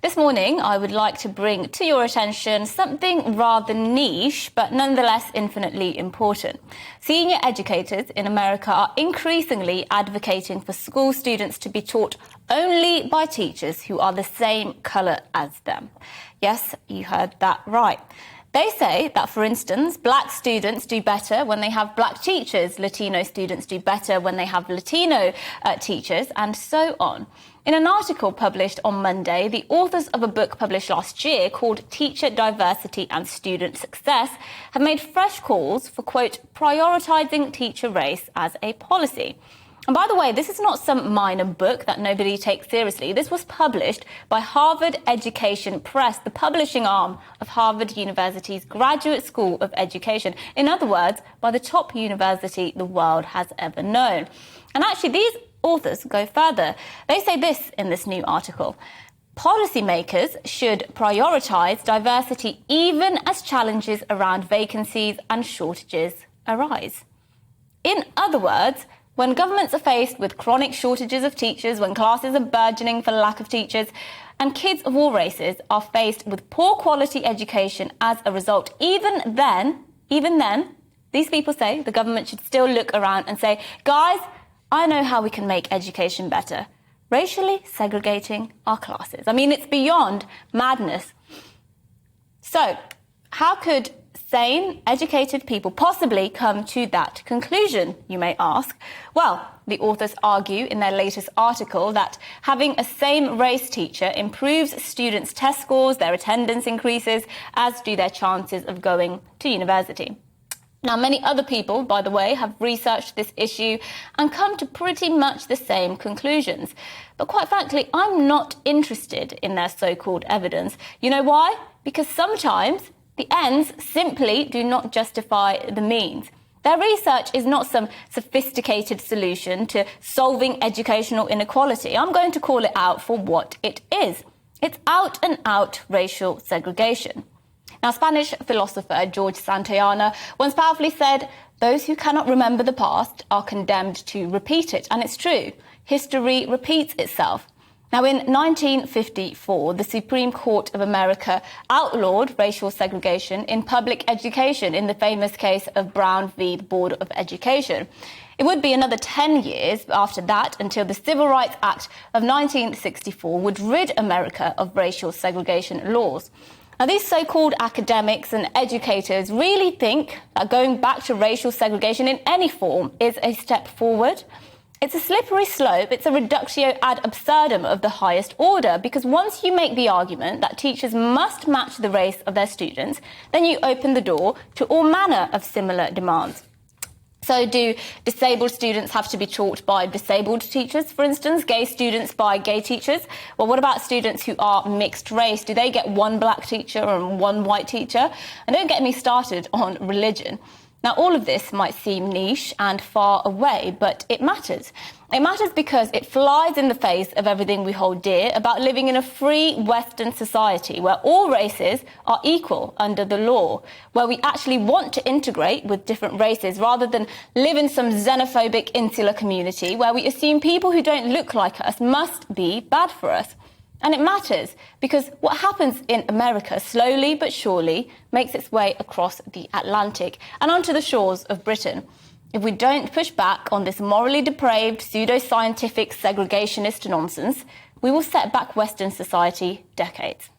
This morning, I would like to bring to your attention something rather niche, but nonetheless infinitely important. Senior educators in America are increasingly advocating for school students to be taught only by teachers who are the same colour as them. Yes, you heard that right. They say that, for instance, black students do better when they have black teachers, Latino students do better when they have Latino teachers, and so on. In an article published on Monday, the authors of a book published last year called Teacher Diversity and Student Success have made fresh calls for, quote, prioritising teacher race as a policy. And by the way, this is not some minor book that nobody takes seriously. This was published by Harvard Education Press, the publishing arm of Harvard University's Graduate School of Education. In other words, by the top university the world has ever known. And actually, these authors go further. They say this in this new article: policymakers should prioritise diversity even as challenges around vacancies and shortages arise. In other words, when governments are faced with chronic shortages of teachers, when classes are burgeoning for lack of teachers, and kids of all races are faced with poor quality education as a result, even then, these people say the government should still look around and say, guys, I know how we can make education better. Racially segregating our classes. I mean, it's beyond madness. So, how could sane, educated people possibly come to that conclusion, you may ask? Well, the authors argue in their latest article that having a same-race teacher improves students' test scores, their attendance increases, as do their chances of going to university. Now, many other people, by the way, have researched this issue and come to pretty much the same conclusions. But quite frankly, I'm not interested in their so-called evidence. You know why? Because sometimes the ends simply do not justify the means. Their research is not some sophisticated solution to solving educational inequality. I'm going to call it out for what it is. It's out-and-out racial segregation. Now, Spanish philosopher George Santayana once powerfully said, "Those who cannot remember the past are condemned to repeat it." And it's true. History repeats itself. Now, in 1954, the Supreme Court of America outlawed racial segregation in public education in the famous case of Brown v. Board of Education. It would be another 10 years after that until the Civil Rights Act of 1964 would rid America of racial segregation laws. Now, these so-called academics and educators really think that going back to racial segregation in any form is a step forward. It's a slippery slope. It's a reductio ad absurdum of the highest order, because once you make the argument that teachers must match the race of their students, then you open the door to all manner of similar demands. So do disabled students have to be taught by disabled teachers, for instance, gay students by gay teachers? Well, what about students who are mixed race? Do they get one black teacher and one white teacher? And don't get me started on religion. Now, all of this might seem niche and far away, but it matters. It matters because it flies in the face of everything we hold dear about living in a free Western society where all races are equal under the law, where we actually want to integrate with different races rather than live in some xenophobic insular community where we assume people who don't look like us must be bad for us. And it matters because what happens in America slowly but surely makes its way across the Atlantic and onto the shores of Britain. If we don't push back on this morally depraved, pseudo-scientific segregationist nonsense, we will set back Western society decades.